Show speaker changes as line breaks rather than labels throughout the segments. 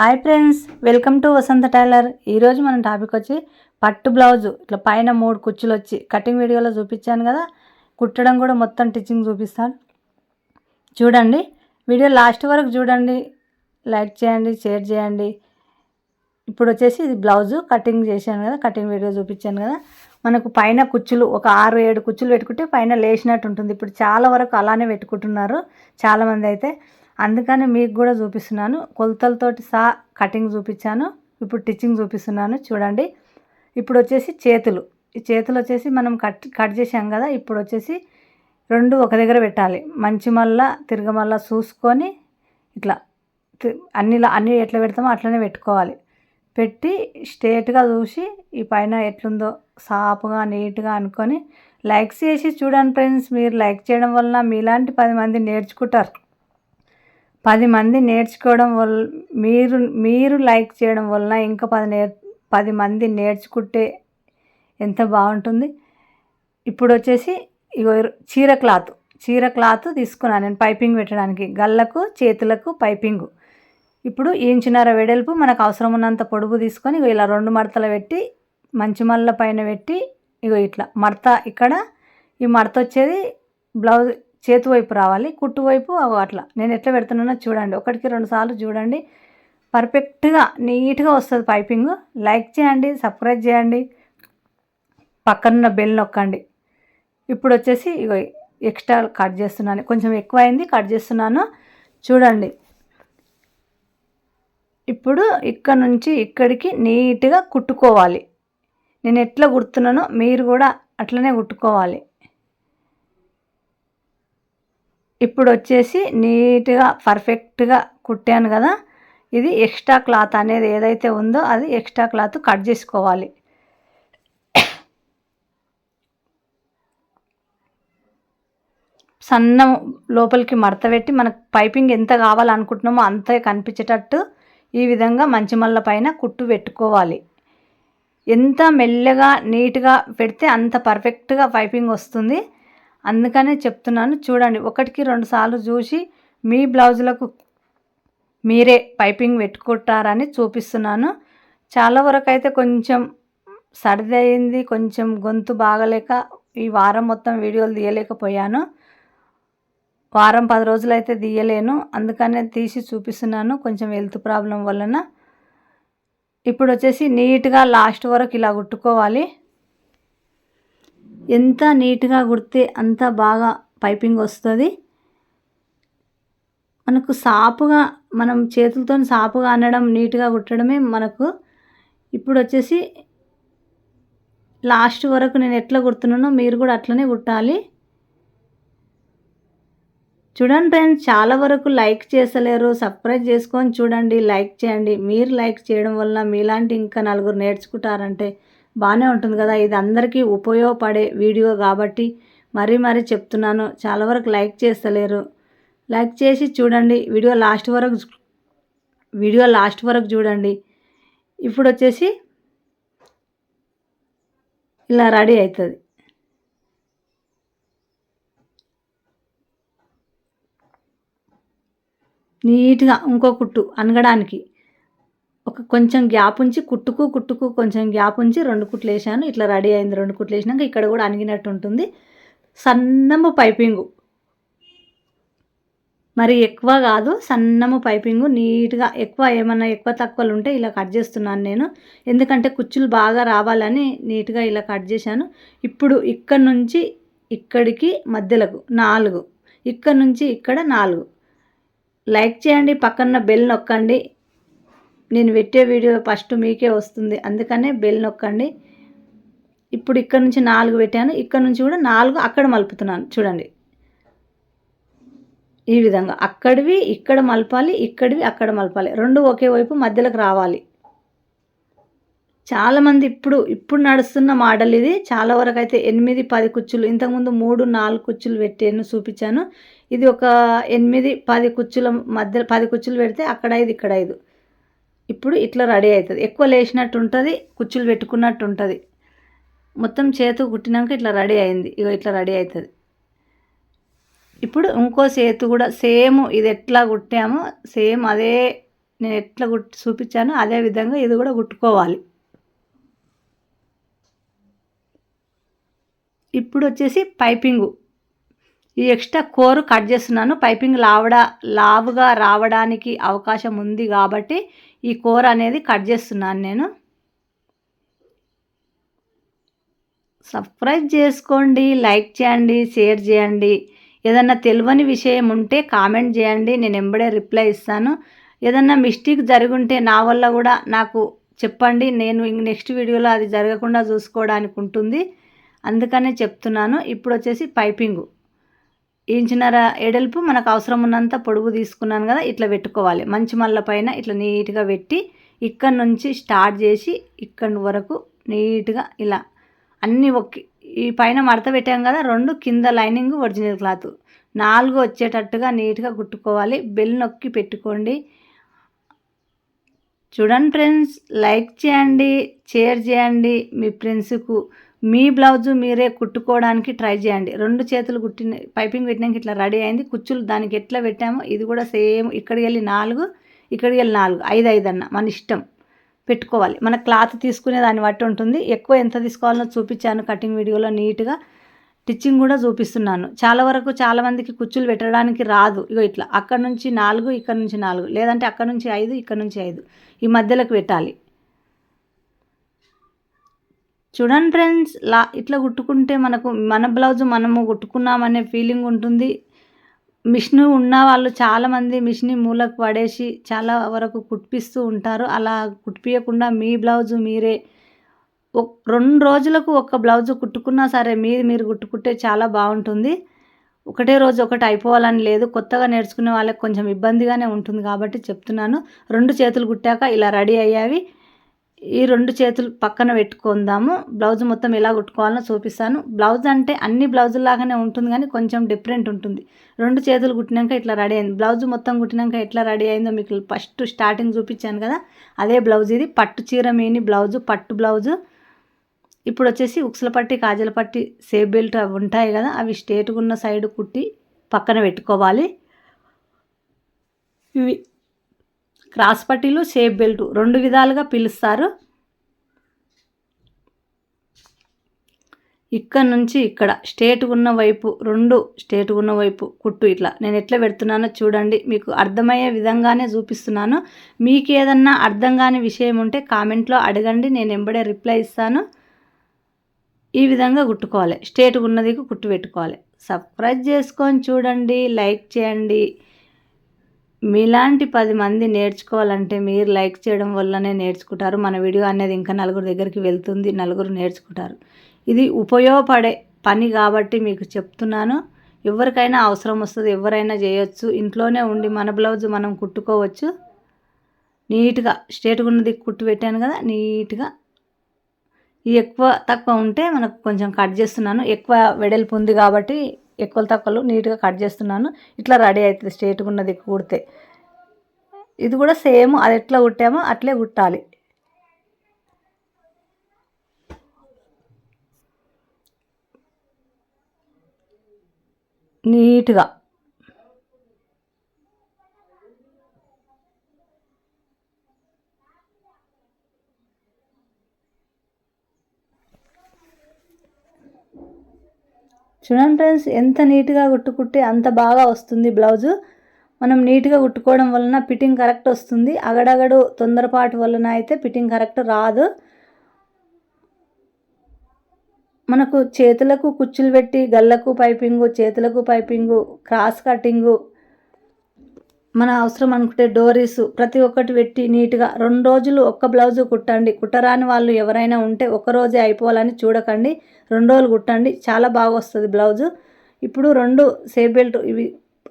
Hi friends, welcome to Vasantha tailor. ఈరోజు మన topic వచ్చి పట్టు బ్లౌజు. ఇట్లా పైన 3 కుచ్చులు వచ్చి కటింగ్ వీడియోలో చూపించాను కదా, కుట్టడం కూడా మొత్తం టిచ్చింగ్ చూపిస్తాను. చూడండి, వీడియో లాస్ట్ వరకు చూడండి, లైక్ చేయండి, షేర్ చేయండి. ఇప్పుడు వచ్చేసి ఇది బ్లౌజు కటింగ్ చేశాను కదా, కటింగ్ వీడియో చూపించాను కదా. మనకు పైన కుచ్చులు ఒక 6-7 కుచ్చులు పెట్టుకుంటే పైన లేచినట్టు ఉంటుంది. ఇప్పుడు చాలా వరకు అలానే పెట్టుకుంటున్నారు చాలామంది అయితే. అందుకని మీకు కూడా చూపిస్తున్నాను. కొలతలతోటి కటింగ్ చూపించాను, ఇప్పుడు టిచ్చింగ్ చూపిస్తున్నాను. చూడండి, ఇప్పుడు వచ్చేసి చేతులు. ఈ చేతులు వచ్చేసి మనం కట్ చేసాం కదా, ఇప్పుడు వచ్చేసి 2 ఒక దగ్గర పెట్టాలి. మంచి మళ్ళా తిరగమల్లా చూసుకొని ఇట్లా అన్నీ ఎట్లా పెడతామో అట్లనే పెట్టుకోవాలి. పెట్టి స్ట్రేట్గా చూసి ఈ పైన ఎట్లుందో సాఫ్గా నీట్గా అనుకొని లైక్ చేసి చూడండి ఫ్రెండ్స్. మీరు లైక్ చేయడం వలన మీలాంటి 10 మంది నేర్చుకుంటారు. 10 మంది నేర్చుకోవడం వల్ల మీరు లైక్ చేయడం వలన ఇంకా 10 మంది నేర్చుకుంటే ఎంత బాగుంటుంది. ఇప్పుడు వచ్చేసి ఇగో చీర క్లాత్ తీసుకున్నాను నేను పైపింగ్ పెట్టడానికి, గల్లకు చేతులకు పైపింగు. ఇప్పుడు 1.5 వెడల్పు మనకు అవసరం ఉన్నంత పొడుగు తీసుకొని ఇగో ఇలా 2 మడతలు పెట్టి మంచి మల్ల పైన పెట్టి ఇగో ఇట్లా మడత, ఇక్కడ ఈ మడత వచ్చేది బ్లౌజ్ చేతి వైపు రావాలి, కుట్టు వైపు అట్లా నేను ఎట్లా పెడుతున్నానో చూడండి. 1-2 సార్లు చూడండి, పర్ఫెక్ట్గా నీట్గా వస్తుంది పైపింగ్. లైక్ చేయండి, సబ్స్క్రైబ్ చేయండి, పక్కనున్న బెల్ నొక్కండి. ఇప్పుడు వచ్చేసి ఇగో ఎక్స్ట్రా కట్ చేస్తున్నాను, కొంచెం ఎక్కువ అయింది కట్ చేస్తున్నాను చూడండి. ఇప్పుడు ఇక్కడ నుంచి ఇక్కడికి నీట్గా కుట్టుకోవాలి. నేను ఎట్లా కుడుతున్నానో మీరు కూడా అట్లనే కుట్టుకోవాలి. ఇప్పుడు వచ్చేసి నీట్గా పర్ఫెక్ట్గా కుట్టాను కదా. ఇది ఎక్స్ట్రా క్లాత్ అనేది ఏదైతే ఉందో అది ఎక్స్ట్రా క్లాత్ కట్ చేసుకోవాలి. సన్నం లోపలికి మడత పెట్టి మనకు పైపింగ్ ఎంత కావాలనుకుంటున్నామో అంతే కనిపించేటట్టు ఈ విధంగా మంచి మల్ల పైన కుట్టు పెట్టుకోవాలి. ఎంత మెల్లగా నీట్గా పెడితే అంత పర్ఫెక్ట్గా పైపింగ్ వస్తుంది. అందుకనే చెప్తున్నాను చూడండి. 1-2 సార్లు చూసి మీ బ్లౌజులకు మీరే పైపింగ్ పెట్టుకుంటారని చూపిస్తున్నాను. చాలా వరకు అయితే కొంచెం సర్ది అయింది, కొంచెం గొంతు బాగలేక ఈ వారం మొత్తం వీడియోలు తీయలేకపోయాను. వారం 10 రోజులు అయితే తీయలేను, అందుకనే తీసి చూపిస్తున్నాను కొంచెం హెల్త్ ప్రాబ్లం వలన. ఇప్పుడు వచ్చేసి నీట్గా లాస్ట్ వరకు ఇలా కుట్టుకోవాలి. ఎంత నీట్గా కుడితే అంత బాగా పైపింగ్ వస్తుంది. మనకు సాపుగా మనం చేతులతో సాపుగా అనడం నీట్గా కుట్టడమే మనకు. ఇప్పుడు వచ్చేసి లాస్ట్ వరకు నేను ఎట్లా కుడుతున్నానో మీరు కూడా అట్లనే కుట్టాలి. చూడండి ఫ్రెండ్స్, చాలా వరకు లైక్ చేసలేరు, సబ్స్క్రైబ్ చేసుకొని చూడండి, లైక్ చేయండి. మీరు లైక్ చేయడం వల్ల మీలాంటి ఇంకా 4 నేర్చుకుంటారంటే బాగానే ఉంటుంది కదా. ఇది అందరికీ ఉపయోగపడే వీడియో కాబట్టి మరీ చెప్తున్నాను. చాలా వరకు లైక్ చేస్తలేరు, లైక్ చేసి చూడండి. వీడియో లాస్ట్ వరకు చూడండి. ఇప్పుడు వచ్చేసి ఇలా రెడీ అవుతుంది. నీట్గా ఇంకో కుట్టు అనగడానికి కొంచెం గ్యాప్ ఉంచి కుట్టుకు కొంచెం గ్యాప్ ఉంచి 2 కుట్లు వేసాను. ఇట్లా రెడీ అయింది. 2 కుట్లు వేసినాక ఇక్కడ కూడా అణిగినట్టు ఉంటుంది. సన్నము పైపింగు, మరి ఎక్కువ కాదు, సన్నము పైపింగు. నీట్గా ఏమన్నా ఎక్కువ తక్కువలు ఉంటే ఇలా కట్ చేస్తున్నాను నేను, ఎందుకంటే కుచ్చులు బాగా రావాలని నీట్గా ఇలా కట్ చేశాను. ఇప్పుడు ఇక్కడ నుంచి ఇక్కడికి మధ్యలకు 4, ఇక్కడ నుంచి ఇక్కడ 4. లైక్ చేయండి, పక్కన బెల్ నొక్కండి. నేను పెట్టే వీడియో ఫస్ట్ మీకే వస్తుంది, అందుకనే బెల్ నొక్కండి. ఇప్పుడు ఇక్కడ నుంచి 4 పెట్టాను, ఇక్కడ నుంచి కూడా 4 అక్కడ మలుపుతున్నాను చూడండి. ఈ విధంగా అక్కడివి ఇక్కడ మలపాలి, ఇక్కడివి అక్కడ మలపాలి, 2 ఒకే వైపు మధ్యలోకి రావాలి. చాలామంది ఇప్పుడు నడుస్తున్న మోడల్ ఇది. చాలా వరకు అయితే 8-10 కుచ్చులు, ఇంతకుముందు 3-4 కుచ్చులు పెట్టాను చూపించాను. ఇది ఒక 8-10 కుచ్చుల మధ్య 10 కుచ్చులు పెడితే అక్కడ 5 ఇక్కడ 5. ఇప్పుడు ఇట్లా రెడీ అవుతుంది. ఎక్కువ లేచినట్టు ఉంటుంది, కుచ్చులు పెట్టుకున్నట్టు ఉంటుంది. మొత్తం చేతు కుట్టినాక ఇట్లా రెడీ అయింది. ఇగో ఇట్లా రెడీ అవుతుంది. ఇప్పుడు ఇంకో చేతు కూడా సేమ్ ఇది ఎట్లా కుట్టామో సేమ్ అదే నేను ఎట్లా చూపించానో అదే విధంగా ఇది కూడా కుట్టుకోవాలి. ఇప్పుడు వచ్చేసి పైపింగు, ఈ ఎక్స్ట్రా కోరు కట్ చేస్తున్నాను. పైపింగ్ లావుగా రావడానికి అవకాశం ఉంది కాబట్టి ఈ కోర్ అనేది కట్ చేస్తున్నాను నేను. సబ్స్క్రైబ్ చేసుకోండి, లైక్ చేయండి, షేర్ చేయండి. ఏదన్నా తెలియని విషయం ఉంటే కామెంట్ చేయండి, నేను ఎంబడే రిప్లై ఇస్తాను. ఏదన్నా మిస్టేక్ జరుగుంటే నా వల్ల కూడా నాకు చెప్పండి, నేను నెక్స్ట్ వీడియోలో అది జరగకుండా చూసుకోవడానికి ఉంటుంది, అందుకనే చెప్తున్నాను. ఇప్పుడు వచ్చేసి పైపింగు, ఇంచున్నర ఎడల్పు మనకు అవసరం ఉన్నంత పొడుగు తీసుకున్నాను కదా, ఇట్లా పెట్టుకోవాలి. మంచి మల్ల పైన ఇట్లా నీట్గా పెట్టి ఇక్కడ నుంచి స్టార్ట్ చేసి ఇక్కడి వరకు నీట్గా ఇలా అన్నీ ఈ పైన మడత పెట్టాం కదా, 2 కింద లైనింగ్ ఒరిజినల్ క్లాత్ 4 వచ్చేటట్టుగా నీట్గా కుట్టుకోవాలి. బెల్ నొక్కి పెట్టుకోండి. చూడండి ఫ్రెండ్స్, లైక్ చేయండి, షేర్ చేయండి మీ ఫ్రెండ్స్కు. మీ బ్లౌజు మీరే కుట్టుకోవడానికి ట్రై చేయండి. 2 చేతులు కుట్టిన పైపింగ్ పెట్టినాక ఇట్లా రెడీ అయింది. కుచ్చులు దానికి ఎట్లా పెట్టామో ఇది కూడా సేమ్. ఇక్కడికి వెళ్ళి 4, ఇక్కడికి వెళ్ళి 4, 5 5 అన్న మన ఇష్టం పెట్టుకోవాలి. మన క్లాత్ తీసుకునే దాన్ని బట్టి ఉంటుంది. ఎక్కువ ఎంత తీసుకోవాలో చూపించాను కటింగ్ వీడియోలో, నీట్గా స్టిచ్చింగ్ కూడా చూపిస్తున్నాను. చాలామందికి కుచ్చులు పెట్టడానికి రాదు. ఇగో ఇట్లా అక్కడ నుంచి 4, ఇక్కడ నుంచి 4, లేదంటే అక్కడ నుంచి 5, ఇక్కడ నుంచి 5, ఈ మధ్యలోకి పెట్టాలి. చూడండి ఫ్రెండ్స్, ఇట్లా కుట్టుకుంటే మనకు మన బ్లౌజు మనము కుట్టుకున్నామనే ఫీలింగ్ ఉంటుంది. మిషన్ ఉన్న వాళ్ళు చాలామంది మిషన్ మూలకు పడేసి చాలా వరకు కుట్టిస్తూ ఉంటారు. అలా కుట్టియకుండా మీ బ్లౌజు మీరే 2 రోజులకు ఒక బ్లౌజు కుట్టుకున్నా సరే మీరు కుట్టుకుంటే చాలా బాగుంటుంది. ఒకటే రోజు ఒకటి అయిపోవాలని లేదు. కొత్తగా నేర్చుకునే వాళ్ళకి కొంచెం ఇబ్బందిగానే ఉంటుంది కాబట్టి చెప్తున్నాను. 2 చేతులు కుట్టాక ఇలా రెడీ అయ్యావి. ఈ 2 చేతులు పక్కన పెట్టుకుందాము. బ్లౌజ్ మొత్తం ఎలా కుట్టుకోవాలో చూపిస్తాను. బ్లౌజ్ అంటే అన్ని బ్లౌజుల్లాగానే ఉంటుంది కానీ కొంచెం డిఫరెంట్ ఉంటుంది. 2 చేతులు కుట్టినాక ఇట్లా రెడీ అయింది. బ్లౌజ్ మొత్తం కుట్టినాక ఎట్లా రెడీ అయిందో మీకు ఫస్ట్ స్టార్టింగ్ చూపించాను కదా, అదే బ్లౌజ్ ఇది. పట్టు చీర మీని బ్లౌజు, పట్టు బ్లౌజు. ఇప్పుడు వచ్చేసి ఉక్సుల పట్టి, కాజల పట్టి, సేఫ్ బెల్ట్ అవి ఉంటాయి కదా, అవి స్ట్రేట్గా ఉన్న సైడ్ కుట్టి పక్కన పెట్టుకోవాలి. ఇవి క్రాస్ పట్టీలు, షేప్ బెల్ట్ 2 విధాలుగా పిలుస్తారు. ఇక్కడ నుంచి ఇక్కడ స్ట్రేట్గా ఉన్న వైపు 2 స్ట్రేట్గా ఉన్న వైపు కుట్టు ఇట్లా నేను ఎట్లా పెడుతున్నానో చూడండి. మీకు అర్థమయ్యే విధంగానే చూపిస్తున్నాను. మీకు ఏదన్నా అర్థం కాని విషయం ఉంటే కామెంట్లో అడగండి, నేను ఎంబడే రిప్లై ఇస్తాను. ఈ విధంగా కుట్టుకోవాలి. స్ట్రేట్గా ఉన్నది కుట్టు పెట్టుకోవాలి. సబ్స్క్రైబ్ చేసుకొని చూడండి, లైక్ చేయండి. మీలాంటి 10 మంది నేర్చుకోవాలంటే మీరు లైక్ చేయడం వల్లనే నేర్చుకుంటారు. మన వీడియో అనేది ఇంకా నలుగురు దగ్గరికి వెళ్తుంది, నలుగురు నేర్చుకుంటారు. ఇది ఉపయోగపడే పని కాబట్టి మీకు చెప్తున్నాను. ఎవరికైనా అవసరం వస్తుంది, ఎవరైనా చేయొచ్చు. ఇంట్లోనే ఉండి మన బ్లౌజ్ మనం కుట్టుకోవచ్చు. నీట్గా స్ట్రేట్గా ఉన్నది కుట్టు పెట్టాను కదా, నీట్గా. ఈ ఎక్కువ తక్కువ ఉంటే మనకు కొంచెం కట్ చేస్తున్నాను. ఎక్కువ వెడల్పు ఉంది కాబట్టి ఎక్కువ తక్కువలు నీట్గా కట్ చేస్తున్నాను. ఇట్లా రెడీ అవుతుంది స్ట్రేట్గా ఉన్నది కుడితే. ఇది కూడా సేమ్ అది ఎట్లా కుట్టామో అట్లే కుట్టాలి. నీట్గా చూడండి ఫ్రెండ్స్, ఎంత నీట్గా కుట్టుకుంటే అంత బాగా వస్తుంది బ్లౌజు. మనం నీట్గా కుట్టుకోవడం వలన ఫిట్టింగ్ కరెక్ట్ వస్తుంది. అగడగడు తొందరపాటు వలన అయితే ఫిట్టింగ్ కరెక్ట్ రాదు. మనకు చేతులకు కుచ్చులు పెట్టి గల్లకు పైపింగు, చేతులకు పైపింగు, క్రాస్ కటింగు, మన అవసరం అనుకుంటే డోరీస్ ప్రతి ఒక్కటి పెట్టి నీట్గా 2 రోజులు ఒక్క బ్లౌజు కుట్టండి. కుట్టరాని వాళ్ళు ఎవరైనా ఉంటే ఒక్కరోజే అయిపోవాలని చూడకండి, 2 రోజులు కుట్టండి, చాలా బాగా వస్తుంది బ్లౌజు. ఇప్పుడు 2 సేఫ్ బెల్ట్ ఇవి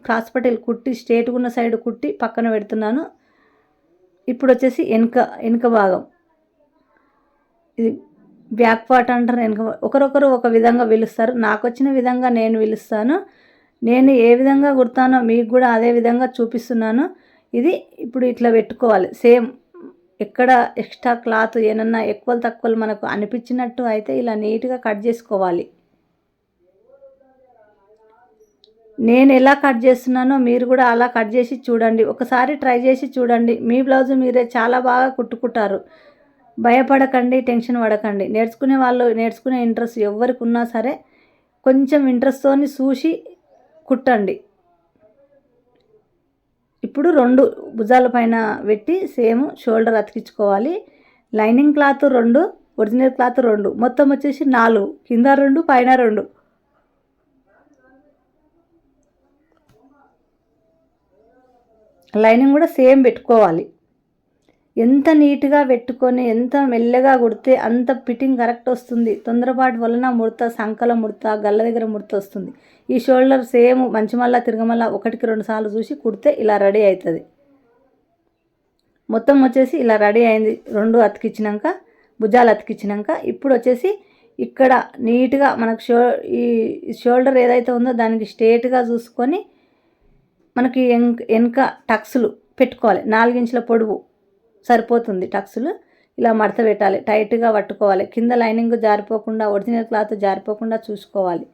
క్రాస్ పట్టీలు కుట్టి స్ట్రేట్గా ఉన్న సైడ్ కుట్టి పక్కన పెడుతున్నాను. ఇప్పుడు వచ్చేసి వెనుక భాగం, ఇది బ్యాక్ పార్ట్ అంటారు. వెనుక ఒకరొకరు ఒక విధంగా పిలుస్తారు. నాకు వచ్చిన విధంగా నేను పిలుస్తాను. నేను ఏ విధంగా కుడతానో మీకు కూడా అదే విధంగా చూపిస్తున్నాను. ఇది ఇప్పుడు ఇట్లా పెట్టుకోవాలి. సేమ్ ఎక్కడ ఎక్స్ట్రా క్లాత్ ఏమన్నా ఎక్కువ తక్కువలు మనకు అనిపించినట్టు అయితే ఇలా నీట్గా కట్ చేసుకోవాలి. నేను ఎలా కట్ చేస్తున్నానో మీరు కూడా అలా కట్ చేసి చూడండి. ఒకసారి ట్రై చేసి చూడండి. మీ బ్లౌజ్ మీరే చాలా బాగా కుట్టుకుంటారు. భయపడకండి, టెన్షన్ పడకండి. నేర్చుకునే వాళ్ళు, నేర్చుకునే ఇంట్రెస్ట్ ఎవరికి ఉన్నా సరే కొంచెం ఇంట్రెస్ట్తోని చూసి కుట్టండి. ఇప్పుడు 2 భుజాల పైన పెట్టి సేమ్ షోల్డర్ అతికించుకోవాలి. లైనింగ్ క్లాత్ 2, ఒరిజినల్ క్లాత్ 2, మొత్తం వచ్చేసి 4, కింద 2 పైన 2. లైనింగ్ కూడా సేమ్ పెట్టుకోవాలి. ఎంత నీట్గా పెట్టుకొని ఎంత మెల్లగా కుడితే అంత ఫిట్టింగ్ కరెక్ట్ వస్తుంది. తొందరపాటు వలన ముడత, సంకల ముడత, గల్ల దగ్గర ముడత వస్తుంది. ఈ షోల్డర్ సేమ్ మంచిమల్ల తిరగమల్ల 1కి 2 సార్లు చూసి కుడితే ఇలా రెడీ అవుతుంది. మొత్తం వచ్చేసి ఇలా రెడీ అయింది. 2 అతికించినాక, భుజాలు అతికించినాక ఇప్పుడు వచ్చేసి ఇక్కడ నీట్గా మనకు ఈ షోల్డర్ ఏదైతే ఉందో దానికి స్ట్రేట్గా చూసుకొని మనకి వెనక టక్స్లు పెట్టుకోవాలి. 4 ఇంచుల పొడవు సరిపోతుంది. టక్స్లు ఇలా మడత పెట్టాలి, టైట్గా పట్టుకోవాలి. కింద లైనింగ్ జారిపోకుండా, ఒరిజినల్ క్లాత్ జారిపోకుండా చూసుకోవాలి.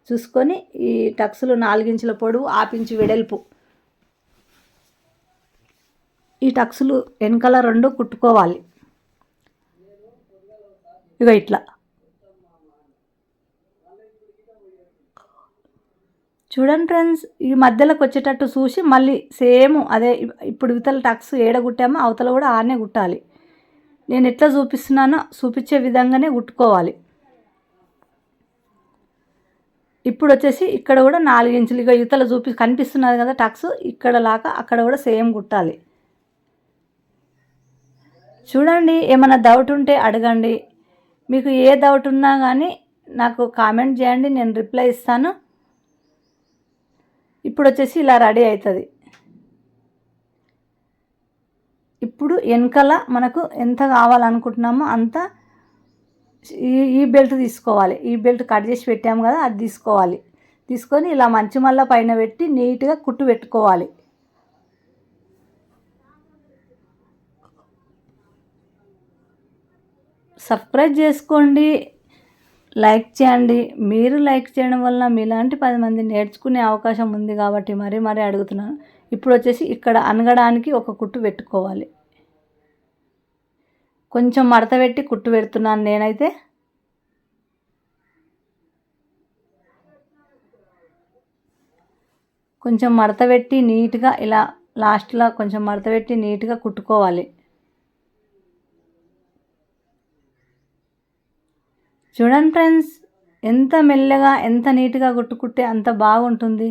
చూసుకొని ఈ టక్స్లు 4 ఇంచుల పొడవు, 1/2 ఇంచు వెడల్పు ఈ టక్స్లు వెనకాల 2 కుట్టుకోవాలి. ఇక ఇట్లా చూడండి ఫ్రెండ్స్. ఈ మధ్యలోకి వచ్చేటట్టు చూసి మళ్ళీ సేమ్ అదే ఇప్పుడు ఇవతల టక్స్ ఏడ కుట్టామో అవతల కూడా ఆనే కుట్టాలి. నేను ఎట్లా చూపిస్తున్నానో చూపించే విధంగానే కుట్టుకోవాలి. ఇప్పుడు వచ్చేసి ఇక్కడ కూడా 4 ఇంచులు ఇక ఇవతల కనిపిస్తున్నది కదా టక్స్, ఇక్కడ లాగా అక్కడ కూడా సేమ్ కుట్టాలి. చూడండి. ఏమైనా డౌట్ ఉంటే అడగండి. మీకు ఏ డౌట్ ఉన్నా కానీ నాకు కామెంట్ చేయండి, నేను రిప్లై ఇస్తాను. ఇప్పుడు వచ్చేసి ఇలా రెడీ అవుతుంది. ఇప్పుడు వెనకాల మనకు ఎంత కావాలనుకుంటున్నామో అంత ఈ బెల్ట్ తీసుకోవాలి. ఈ బెల్ట్ కట్ చేసి పెట్టాము కదా, అది తీసుకోవాలి. తీసుకొని ఇలా మంచిమల్ల పైన పెట్టి నీట్గా కుట్టు పెట్టుకోవాలి. సబ్స్క్రైబ్ చేసుకోండి, లైక్ చేయండి. మీరు లైక్ చేయడం వల్ల మీలాంటి 10 మంది నేర్చుకునే అవకాశం ఉంది కాబట్టి మరీ అడుగుతున్నాను. ఇప్పుడు వచ్చేసి ఇక్కడ అనగడానికి ఒక కుట్టు పెట్టుకోవాలి. కొంచెం మడత పెట్టి కుట్టు పెడుతున్నాను నేనైతే. కొంచెం మడత పెట్టి నీట్గా ఇలా లాస్ట్లో కొంచెం మడత పెట్టి నీట్గా కుట్టుకోవాలి. చూడండి ఫ్రెండ్స్, ఎంత మెల్లగా ఎంత నీట్గా కుట్టుకుంటే అంత బాగుంటుంది.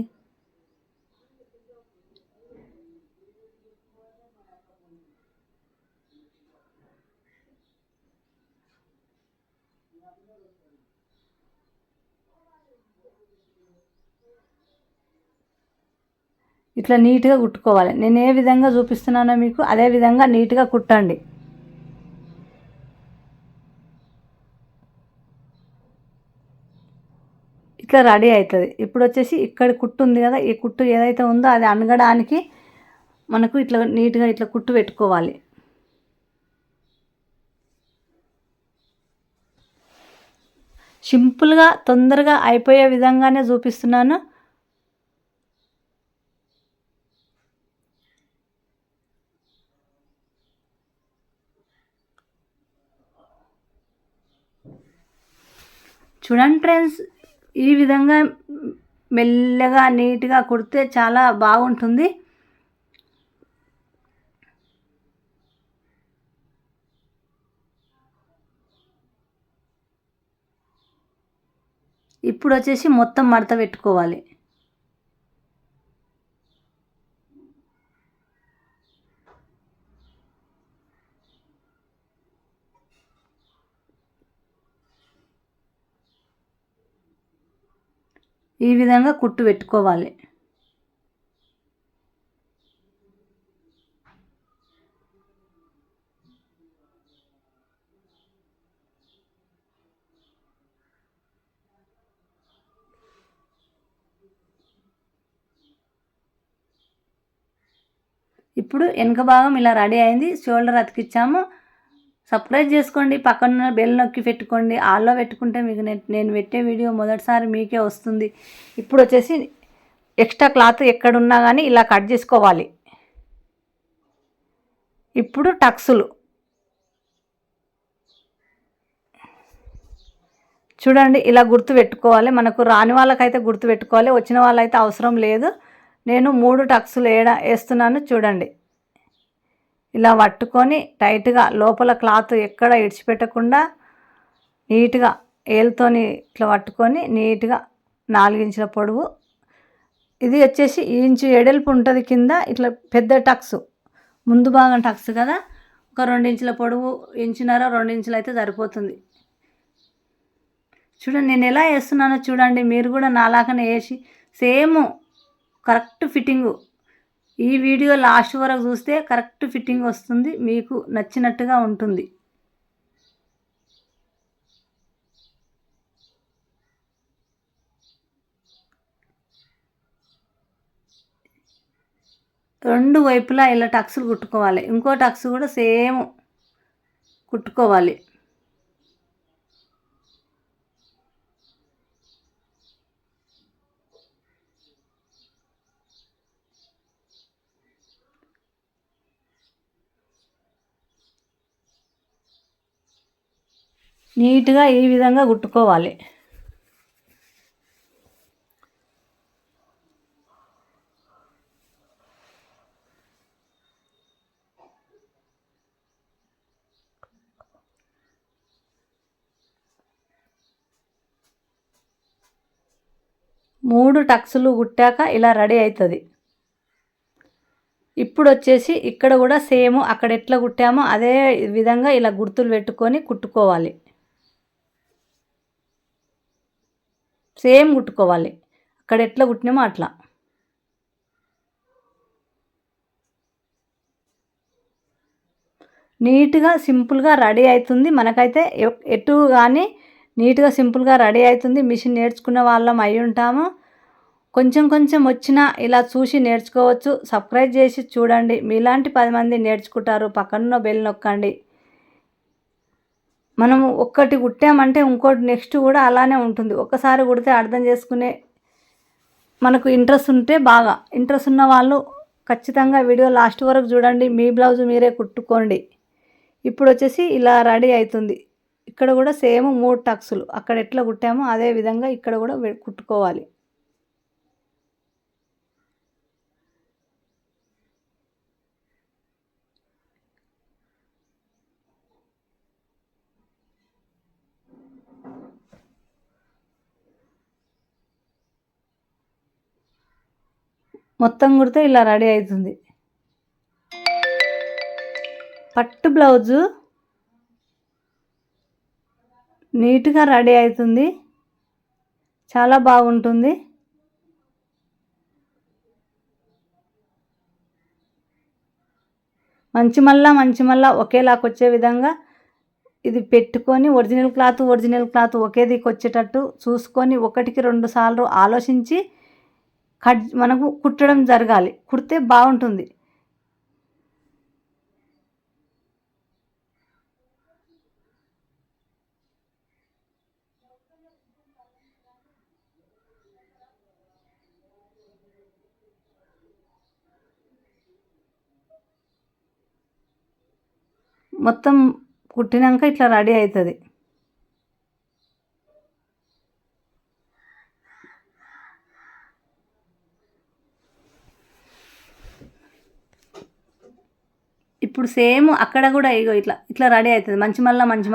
ఇట్లా నీట్గా కుట్టుకోవాలి. నేను ఏ విధంగా చూపిస్తున్నానో మీకు అదే విధంగా నీట్గా కుట్టండి. ఇట్లా రెడీ అవుతుంది. ఇప్పుడు వచ్చేసి ఇక్కడ కుట్టు ఉంది కదా, ఈ కుట్టు ఏదైతే ఉందో అది అనగడానికి మనకు ఇట్లా నీట్గా ఇట్లా కుట్టు పెట్టుకోవాలి. సింపుల్గా తొందరగా అయిపోయే విధంగానే చూపిస్తున్నాను. చూడండి ఫ్రెండ్స్, ఈ విధంగా మెల్లగా నీట్గా కుడితే చాలా బాగుంటుంది. ఇప్పుడు వచ్చేసి మొత్తం మడత పెట్టుకోవాలి. ఈ విధంగా కుట్టు పెట్టుకోవాలి. ఇప్పుడు వెనక భాగం ఇలా రెడీ అయింది. షోల్డర్ అతికిచ్చాము. సబ్స్క్రైబ్ చేసుకోండి, పక్కన బెల్ నొక్కి పెట్టుకోండి. ఆల్లో పెట్టుకుంటే మీకు నేను పెట్టే వీడియో మొదటిసారి మీకే వస్తుంది. ఇప్పుడు వచ్చేసి ఎక్స్ట్రా క్లాత్ ఎక్కడున్నా కానీ ఇలా కట్ చేసుకోవాలి. ఇప్పుడు టక్సులు చూడండి, ఇలా గుర్తు పెట్టుకోవాలి. మనకు రాని వాళ్ళకైతే గుర్తు పెట్టుకోవాలి, వచ్చిన వాళ్ళైతే అవసరం లేదు. నేను 3 టక్సులు వేస్తున్నాను చూడండి. ఇలా పట్టుకొని టైట్గా లోపల క్లాత్ ఎక్కడ ఇడిచిపెట్టకుండా నీట్గా ఏలుతోని ఇట్లా పట్టుకొని నీట్గా 4 ఇంచుల పొడవు, ఇది వచ్చేసి ఇంచు ఎడల్పు ఉంటుంది కింద. ఇట్లా పెద్ద టక్స్ ముందు భాగం టక్స్ కదా, ఒక 2 ఇంచుల పొడవు, 1.5 ఇంచు 2 ఇంచులు అయితే సరిపోతుంది. చూడండి నేను ఎలా వేస్తున్నానో చూడండి, మీరు కూడా నాలాగానే వేసి సేమ్ కరెక్ట్ ఫిట్టింగు. ఈ వీడియో లాస్ట్ వరకు చూస్తే కరెక్ట్ ఫిట్టింగ్ వస్తుంది, మీకు నచ్చినట్టుగా ఉంటుంది. రెండు వైపులా ఇలా టక్స్లు కుట్టుకోవాలి. ఇంకో టక్స్ కూడా సేమ్ కుట్టుకోవాలి. నీట్గా ఈ విధంగా కుట్టుకోవాలి. మూడు టక్స్లు కుట్టాక ఇలా రెడీ అవుతుంది. ఇప్పుడు వచ్చేసి ఇక్కడ కూడా సేమ్ అక్కడ ఎట్లా కుట్టామో అదే విధంగా ఇలా గుర్తులు పెట్టుకొని కుట్టుకోవాలి. సేమ్ కుట్టుకోవాలి, అక్కడ ఎట్లా కుట్టినామో అట్లా. నీట్గా సింపుల్గా రెడీ అవుతుంది. మనకైతే ఎటు కానీ నీట్గా సింపుల్గా రెడీ అవుతుంది. మిషన్ నేర్చుకున్న వాళ్ళం అయి ఉంటాము. కొంచెం కొంచెం వచ్చినా ఇలా చూసి నేర్చుకోవచ్చు. సబ్స్క్రైబ్ చేసి చూడండి, మీలాంటి 10 మంది నేర్చుకుంటారు. పక్కనున్న బెల్ నొక్కండి. మనము ఒక్కటి కుట్టామంటే ఇంకోటి నెక్స్ట్ కూడా అలానే ఉంటుంది. ఒక్కసారి కుడితే అర్థం చేసుకునే మనకు ఇంట్రెస్ట్ ఉంటే, బాగా ఇంట్రెస్ట్ ఉన్న వాళ్ళు ఖచ్చితంగా వీడియో లాస్ట్ వరకు చూడండి. మీ బ్లౌజ్ మీరే కుట్టుకోండి. ఇప్పుడు వచ్చేసి ఇలా రెడీ అవుతుంది. ఇక్కడ కూడా సేమ్ 3 టక్స్లు అక్కడ ఎట్లా కుట్టామో అదే విధంగా ఇక్కడ కూడా కుట్టుకోవాలి. మొత్తం కుడితే ఇలా రెడీ అవుతుంది. పట్టు బ్లౌజు నీట్గా రెడీ అవుతుంది, చాలా బాగుంటుంది. మంచి మళ్ళా ఒకేలాగా వచ్చే విధంగా ఇది పెట్టుకొని ఒరిజినల్ క్లాత్ ఒకే దిక్కు వచ్చేటట్టు చూసుకొని 1కి 2 సార్లు ఆలోచించి మనకు కుట్టడం జరగాలి. కుడితే బాగుంటుంది. మొత్తం కుట్టినాక ఇట్లా రెడీ అవుతుంది. ఇప్పుడు సేమ్ అక్కడ కూడా ఇగో ఇట్లా రెడీ అవుతుంది. మంచి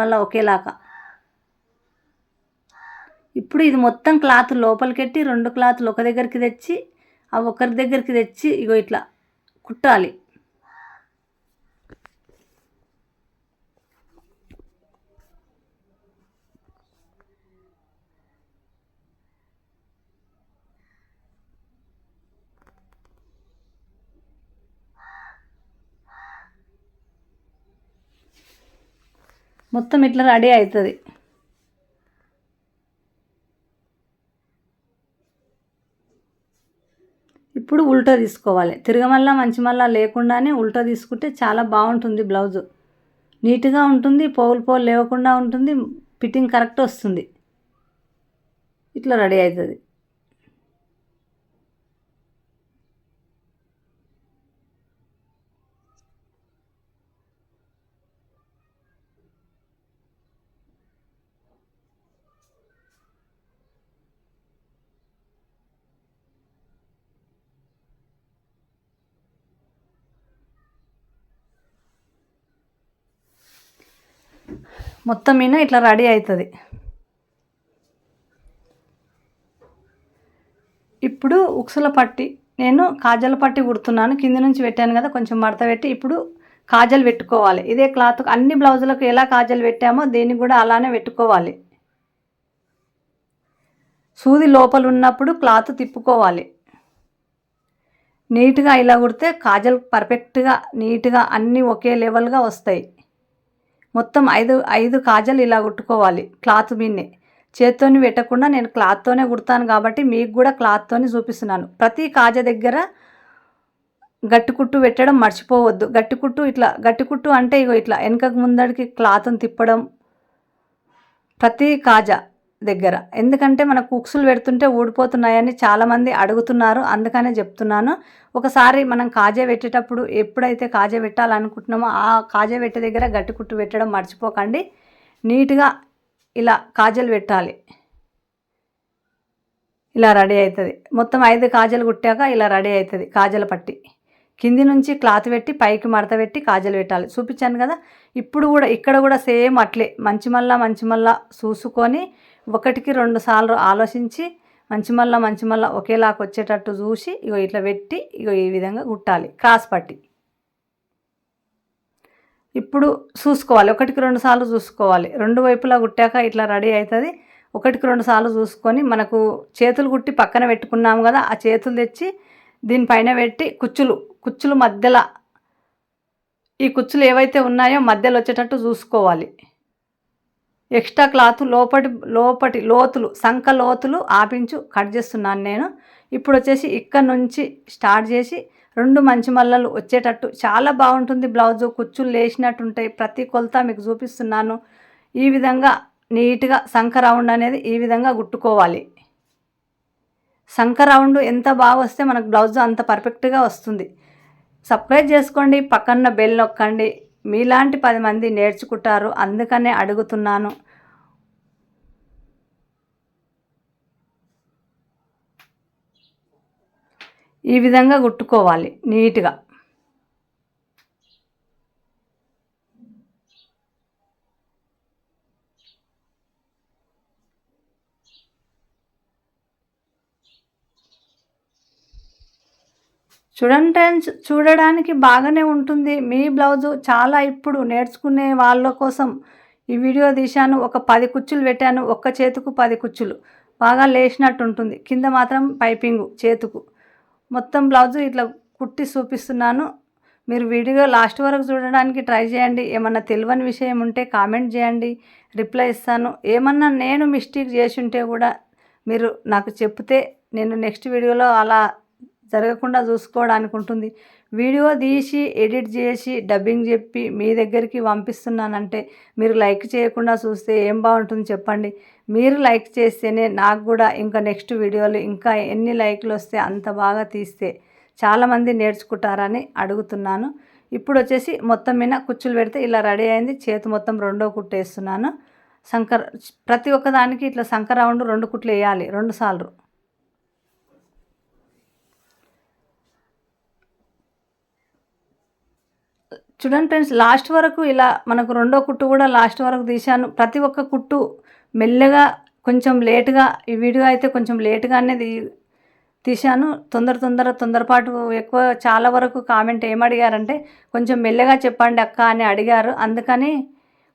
మళ్ళా ఒకేలాగా. ఇప్పుడు ఇది మొత్తం క్లాత్ లోపలికెట్టి 2 క్లాత్లు ఒక దగ్గరికి తెచ్చి ఆ ఒకరి దగ్గరికి తెచ్చి ఇగో ఇట్లా కుట్టాలి. మొత్తం ఇట్లా రెడీ అవుతుంది. ఇప్పుడు ఉల్టా తీసుకోవాలి. తిరగమల్లా మంచి మళ్ళా లేకుండానే ఉల్టా తీసుకుంటే చాలా బాగుంటుంది. బ్లౌజు నీట్గా ఉంటుంది, పోగులు లేవకుండా ఉంటుంది, ఫిట్టింగ్ కరెక్ట్ వస్తుంది. ఇట్లా రెడీ అవుతుంది. మొత్తం మీద ఇట్లా రెడీ అవుతుంది. ఇప్పుడు ఉక్సుల పట్టి నేను కాజల పట్టి కుడుతున్నాను. కింది నుంచి పెట్టాను కదా, కొంచెం మడత పెట్టి ఇప్పుడు కాజల్ పెట్టుకోవాలి. ఇదే క్లాత్ అన్ని బ్లౌజులకు ఎలా కాజల్ పెట్టామో దీనికి కూడా అలానే పెట్టుకోవాలి. సూది లోపల ఉన్నప్పుడు క్లాత్ తిప్పుకోవాలి. నీట్గా ఇలా కుడితే కాజల్ పర్ఫెక్ట్గా నీట్గా అన్నీ ఒకే లెవెల్గా వస్తాయి. మొత్తం 5 కాజల్ ఇలా కుట్టుకోవాలి క్లాత్ మీదనే. చేత్తోని పెట్టకుండా నేను క్లాత్తోనే కుడతాను కాబట్టి మీకు కూడా క్లాత్తోని చూపిస్తున్నాను. ప్రతి కాజ దగ్గర గట్టి కుట్టు పెట్టడం మర్చిపోవద్దు. గట్టి కుట్టు అంటే ఇగో ఇట్లా వెనకకు ముందడికి క్లాత్ని తిప్పడం ప్రతి కాజ దగ్గర. ఎందుకంటే మనకు ఉక్సులు పెడుతుంటే ఊడిపోతున్నాయని చాలామంది అడుగుతున్నారు, అందుకనే చెప్తున్నాను. ఒకసారి మనం కాజా పెట్టేటప్పుడు ఎప్పుడైతే కాజా పెట్టాలనుకుంటున్నామో ఆ కాజా పెట్టే దగ్గర గట్టి కుట్టు పెట్టడం మర్చిపోకండి. నీట్గా ఇలా కాజలు పెట్టాలి. ఇలా రెడీ అవుతుంది. మొత్తం 5 కాజలు కుట్టాక ఇలా రెడీ అవుతుంది కాజల పట్టి. కింది నుంచి క్లాత్ పెట్టి పైకి మడత పెట్టి కాజలు పెట్టాలి. చూపించాను కదా. ఇప్పుడు కూడా ఇక్కడ కూడా సేమ్ అట్లే మంచి మళ్ళా చూసుకొని 1కి 2 సార్లు ఆలోచించి మంచి మళ్ళా ఒకేలాగా వచ్చేటట్టు చూసి ఇగో ఇట్లా పెట్టి ఇగో ఈ విధంగా కుట్టాలి క్రాస్ పట్టి. ఇప్పుడు చూసుకోవాలి, 1కి 2 సార్లు చూసుకోవాలి. 2 వైపులా కుట్టాక ఇట్లా రెడీ అవుతుంది. 1కి 2 సార్లు చూసుకొని మనకు చేతులు కుట్టి పక్కన పెట్టుకున్నాము కదా, ఆ చేతులు తెచ్చి దీనిపైన పెట్టి కుచ్చులు మధ్యలో ఈ కుచ్చులు ఏవైతే ఉన్నాయో మధ్యలో వచ్చేటట్టు చూసుకోవాలి. ఎక్స్ట్రా క్లాత్ లోపటి లోతులు సంక లోతులు ఆపించు కట్ చేస్తున్నాను నేను. ఇప్పుడు వచ్చేసి ఇక్కడ నుంచి స్టార్ట్ చేసి 2 మంచి మల్లలు వచ్చేటట్టు చాలా బాగుంటుంది బ్లౌజు. కుచ్చులు లేచినట్టు ఉంటాయి. ప్రతి కొలత మీకు చూపిస్తున్నాను. ఈ విధంగా నీట్గా సంక రౌండ్ అనేది ఈ విధంగా కుట్టుకోవాలి. సంక రౌండ్ ఎంత బాగా వస్తే మనకు బ్లౌజ్ అంత పర్ఫెక్ట్గా వస్తుంది. సబ్స్క్రైబ్ చేసుకోండి, పక్కన బెల్ నొక్కండి. మీలాంటి 10 మంది నేర్చుకుంటారు, అందుకనే అడుగుతున్నాను. ఈ విధంగా కుట్టుకోవాలి నీట్గా. చూడండి ఫ్రెండ్స్, చూడడానికి బాగానే ఉంటుంది. మీ బ్లౌజు చాలా ఇప్పుడు నేర్చుకునే వాళ్ళ కోసం ఈ వీడియో తీశాను. ఒక 10 కుచ్చులు పెట్టాను. ఒక్క చేతుకు 10 కుచ్చులు బాగా లేచినట్టు ఉంటుంది. కింద మాత్రం పైపింగు చేతుకు. మొత్తం బ్లౌజు ఇట్లా కుట్టి చూపిస్తున్నాను. మీరు వీడియో లాస్ట్ వరకు చూడడానికి ట్రై చేయండి. ఏమన్నా తెలియని విషయం ఉంటే కామెంట్ చేయండి, రిప్లై ఇస్తాను. ఏమన్నా నేను మిస్టేక్ చేసి ఉంటే కూడా మీరు నాకు చెప్తే నేను నెక్స్ట్ వీడియోలో అలా జరగకుండా చూసుకోవడానికి ఉంటుంది. వీడియో తీసి ఎడిట్ చేసి డబ్బింగ్ చెప్పి మీ దగ్గరికి పంపిస్తున్నానంటే మీరు లైక్ చేయకుండా చూస్తే ఏం బాగుంటుంది చెప్పండి. మీరు లైక్ చేస్తేనే నాకు కూడా ఇంకా నెక్స్ట్ వీడియోలు ఇంకా ఎన్ని లైక్లు వస్తే అంత బాగా తీస్తే చాలామంది నేర్చుకుంటారని అడుగుతున్నాను. ఇప్పుడు వచ్చేసి మొత్తం మీద కుచ్చులు పెడితే ఇలా రెడీ అయింది. చేతి మొత్తం 2వ కుట్టు వేస్తున్నాను. ప్రతి ఒక్కదానికి ఇట్లా సంక రౌండ్ 2 కుట్లు వేయాలి 2 సార్లు. చూడండి ఫ్రెండ్స్, లాస్ట్ వరకు ఇలా మనకు 2వ కుట్టు కూడా లాస్ట్ వరకు తీశాను. ప్రతి ఒక్క కుట్టు మెల్లగా కొంచెం లేటుగా, ఈ వీడియో అయితే కొంచెం లేటుగానే తీశాను. తొందరపాటు ఎక్కువ. చాలా వరకు కామెంట్ ఏమడిగారంటే కొంచెం మెల్లగా చెప్పండి అక్క అని అడిగారు. అందుకని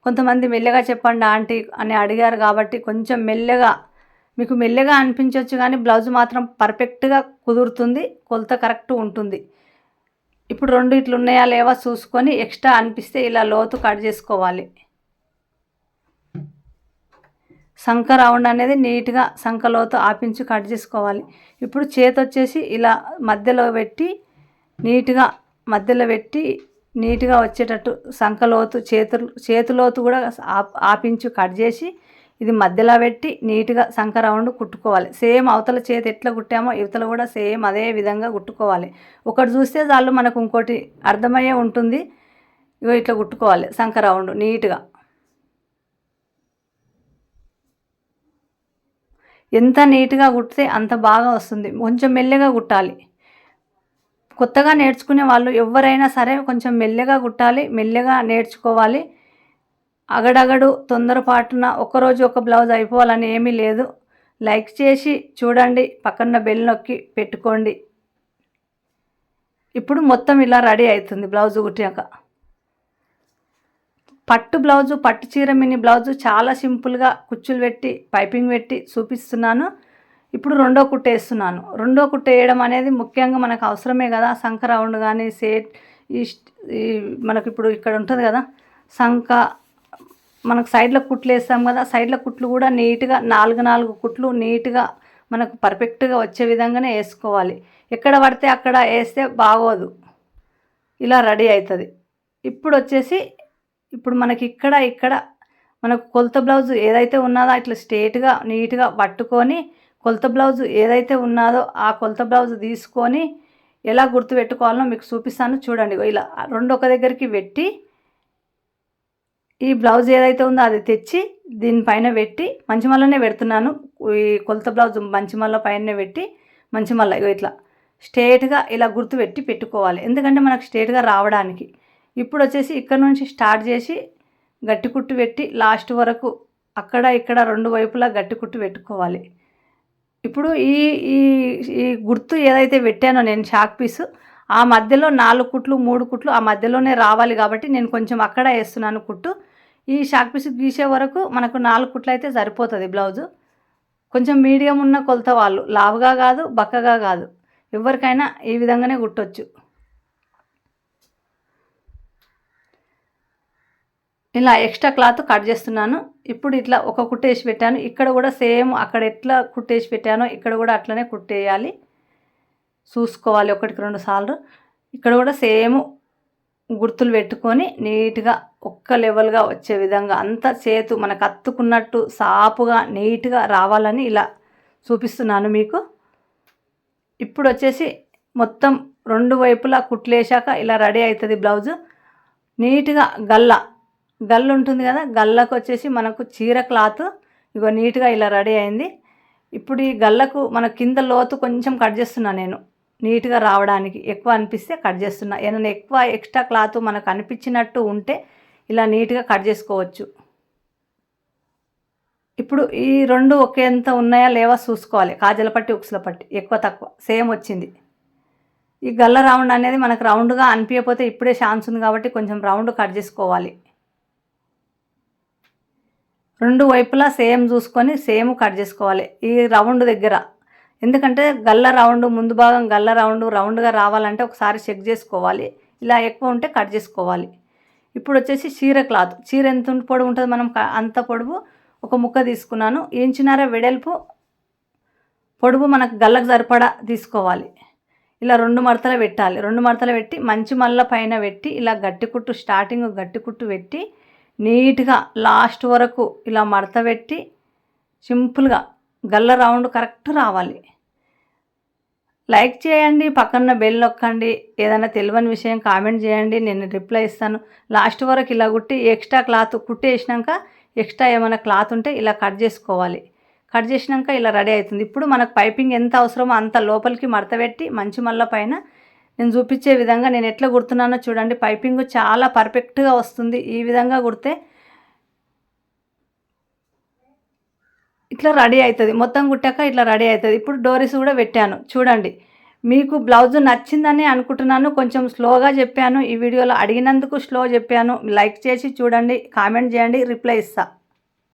కొంతమంది మెల్లగా చెప్పండి ఆంటీ అని అడిగారు కాబట్టి కొంచెం మెల్లగా, మీకు మెల్లగా అనిపించవచ్చు కానీ బ్లౌజ్ మాత్రం పర్ఫెక్ట్గా కుదురుతుంది, కొలత కరెక్ట్ ఉంటుంది. ఇప్పుడు 2 ఇట్లు ఉన్నాయా లేవా చూసుకొని ఎక్స్ట్రా అనిపిస్తే ఇలా లోతు కట్ చేసుకోవాలి. సంక రౌండ్ అనేది నీట్గా సంక లోతు ఆపించి కట్ చేసుకోవాలి. ఇప్పుడు చేతి వచ్చేసి ఇలా మధ్యలో పెట్టి నీట్గా వచ్చేటట్టు సంక లోతు చేతిలోతు కూడా ఆపించి కట్ చేసి ఇది మధ్యలో పెట్టి నీట్గా సంక రౌండ్ కుట్టుకోవాలి. సేమ్ అవతల చేతి ఎట్లా కుట్టామో ఇవతల కూడా సేమ్ అదే విధంగా కుట్టుకోవాలి. ఒకటి చూస్తే చాలు మనకు ఇంకోటి అర్థమయ్యే ఉంటుంది. ఇగో ఇట్లా కుట్టుకోవాలి సంక రౌండ్ నీట్గా. ఎంత నీట్గా కుట్టితే అంత బాగా వస్తుంది. కొంచెం మెల్లగా కుట్టాలి. కొత్తగా నేర్చుకునే వాళ్ళు ఎవరైనా సరే కొంచెం మెల్లగా కుట్టాలి, మెల్లగా నేర్చుకోవాలి. అగడగడు తొందరపాటున ఒకరోజు ఒక బ్లౌజ్ అయిపోవాలని ఏమీ లేదు. లైక్ చేసి చూడండి, పక్కన బెల్ నొక్కి పెట్టుకోండి. ఇప్పుడు మొత్తం ఇలా రెడీ అవుతుంది బ్లౌజు కుట్టాక. పట్టు బ్లౌజు, పట్టు చీర మినీ బ్లౌజు చాలా సింపుల్గా కుచ్చులు పెట్టి పైపింగ్ పెట్టి చూపిస్తున్నాను. ఇప్పుడు రెండో కుట్టు వేస్తున్నాను. రెండో కుట్టు వేయడం అనేది ముఖ్యంగా మనకు అవసరమే కదా. సంక రౌండ్ కానీ సేట్ ఈ మనకి ఇప్పుడు ఇక్కడ ఉంటుంది కదా సంక, మనకు సైడ్లో కుట్లు వేస్తాం కదా, సైడ్లో కుట్లు కూడా నీట్గా 4 కుట్లు నీట్గా మనకు పర్ఫెక్ట్గా వచ్చే విధంగానే వేసుకోవాలి. ఎక్కడ పడితే అక్కడ వేస్తే బాగోదు, ఇలా రెడీ అవుతుంది. ఇప్పుడు వచ్చేసి ఇప్పుడు మనకి ఇక్కడ మనకు కొలత బ్లౌజ్ ఏదైతే ఉన్నదో ఇట్లా స్ట్రేట్గా నీట్గా పట్టుకొని కొలత బ్లౌజ్ ఏదైతే ఉన్నదో ఆ కొలత బ్లౌజ్ తీసుకొని ఎలా గుర్తుపెట్టుకోవాలో మీకు చూపిస్తాను చూడండి. ఇలా రెండు ఒక దగ్గరికి పెట్టి ఈ బ్లౌజ్ ఏదైతే ఉందో అది తెచ్చి దీనిపైన పెట్టి మంచిమల్లనే పెడుతున్నాను. ఈ కొలత బ్లౌజ్ మంచిమల్ల పైన పెట్టి మంచిమల్ల ఇట్లా స్ట్రేట్గా ఇలా గుర్తు పెట్టుకోవాలి, ఎందుకంటే మనకు స్ట్రేట్గా రావడానికి. ఇప్పుడు వచ్చేసి ఇక్కడ నుంచి స్టార్ట్ చేసి గట్టి కుట్టు పెట్టి లాస్ట్ వరకు అక్కడ ఇక్కడ రెండు వైపులా గట్టి కుట్టు పెట్టుకోవాలి. ఇప్పుడు ఈ ఈ ఈ గుర్తు ఏదైతే పెట్టానో నేను షాక్ పీసు, ఆ మధ్యలో 4 కుట్లు 3 కుట్లు ఆ మధ్యలోనే రావాలి కాబట్టి నేను కొంచెం అక్కడ వేస్తున్నాను కుట్టు. ఈ షాక్ పీసు గీసే వరకు మనకు 4 కుట్లు అయితే సరిపోతుంది బ్లౌజు. కొంచెం మీడియం ఉన్న కొలత వాళ్ళు, లావుగా కాదు బక్కగా కాదు, ఎవరికైనా ఈ విధంగానే కుట్టొచ్చు. ఇలా ఎక్స్ట్రా క్లాత్ కట్ చేస్తున్నాను. ఇప్పుడు ఇట్లా ఒక కుట్టేసి పెట్టాను. ఇక్కడ కూడా సేమ్ అక్కడ ఎట్లా కుట్టేసి పెట్టానో ఇక్కడ కూడా అట్లనే కుట్టేయాలి, చూసుకోవాలి 1-2 సార్లు. ఇక్కడ కూడా సేమ్ గుర్తులు పెట్టుకొని నీట్గా ఒక్క లెవెల్గా వచ్చే విధంగా అంత చేతు మనకు అత్తుకున్నట్టు సాపుగా నీట్గా రావాలని ఇలా చూపిస్తున్నాను మీకు. ఇప్పుడు వచ్చేసి మొత్తం 2 వైపులా కుట్లేసాక ఇలా రెడీ అవుతుంది బ్లౌజు. నీట్గా గల్ల ఉంటుంది కదా, గల్లకు వచ్చేసి మనకు చీర క్లాత్ ఇగో నీట్గా ఇలా రెడీ అయింది. ఇప్పుడు ఈ గల్లకు మన కింద లోతు కొంచెం కట్ చేస్తున్నా నేను, నీట్గా రావడానికి. ఎక్కువ అనిపిస్తే కట్ చేస్తున్నా. ఏమైనా ఎక్కువ ఎక్స్ట్రా క్లాత్ మనకు అనిపించినట్టు ఉంటే ఇలా నీట్గా కట్ చేసుకోవచ్చు. ఇప్పుడు ఈ 2 ఒకేంత ఉన్నాయా లేవా చూసుకోవాలి. కాజల పట్టి ఉక్సుల పట్టి ఎక్కువ తక్కువ సేమ్ వచ్చింది. ఈ గల్ల రౌండ్ అనేది మనకు రౌండ్గా అనిపించకపోతే ఇప్పుడే ఛాన్స్ ఉంది కాబట్టి కొంచెం రౌండ్ కట్ చేసుకోవాలి. 2 వైపులా సేమ్ చూసుకొని సేమ్ కట్ చేసుకోవాలి ఈ రౌండ్ దగ్గర. ఎందుకంటే గల్ల రౌండ్ ముందు భాగం గల్ల రౌండ్గా రావాలంటే ఒకసారి చెక్ చేసుకోవాలి. ఇలా ఎక్కువ ఉంటే కట్ చేసుకోవాలి. ఇప్పుడు వచ్చేసి చీర క్లాత్, చీర ఎంత పొడవు ఉంటుంది మనం అంత పొడవు ఒక ముక్క తీసుకున్నాను. 1.5 ఇంచ్ వెడల్పు పొడవు మనకు గల్లకు సరిపడా తీసుకోవాలి. ఇలా 2 మడతలు పెట్టాలి. 2 మడతలు పెట్టి మంచి మల్ల పైన పెట్టి ఇలా గట్టి కుట్టు స్టార్టింగ్ గట్టి కుట్టు పెట్టి నీట్గా లాస్ట్ వరకు ఇలా మడత పెట్టి సింపుల్గా గల్ల రౌండ్ కరెక్ట్ రావాలి. లైక్ చేయండి, పక్కన బెల్ నొక్కండి. ఏదైనా తెలియని విషయం కామెంట్ చేయండి, నేను రిప్లై ఇస్తాను. లాస్ట్ వరకు ఇలా కుట్టి ఎక్స్ట్రా క్లాత్ కుట్టేసినాక ఎక్స్ట్రా ఏమైనా క్లాత్ ఉంటే ఇలా కట్ చేసుకోవాలి. కట్ చేసినాక ఇలా రెడీ అవుతుంది. ఇప్పుడు మనకు పైపింగ్ ఎంత అవసరమో అంత లోపలికి మడత పెట్టి మంచి మల్ల పైన నేను చూపించే విధంగా నేను ఎట్లా కుడుతున్నానో చూడండి. పైపింగ్ చాలా పర్ఫెక్ట్గా వస్తుంది. ఈ విధంగా కుడితే ఇట్లా రెడీ అవుతుంది. మొత్తం కుట్టాక ఇట్లా రెడీ అవుతుంది. ఇప్పుడు డోరీస్ కూడా పెట్టాను చూడండి. మీకు బ్లౌజ్ నచ్చిందని అనుకుంటున్నాను. కొంచెం స్లోగా చెప్పాను ఈ వీడియోలో, అడిగినందుకు స్లో చెప్పాను. లైక్ చేసి చూడండి, కామెంట్ చేయండి, రిప్లై ఇస్తా.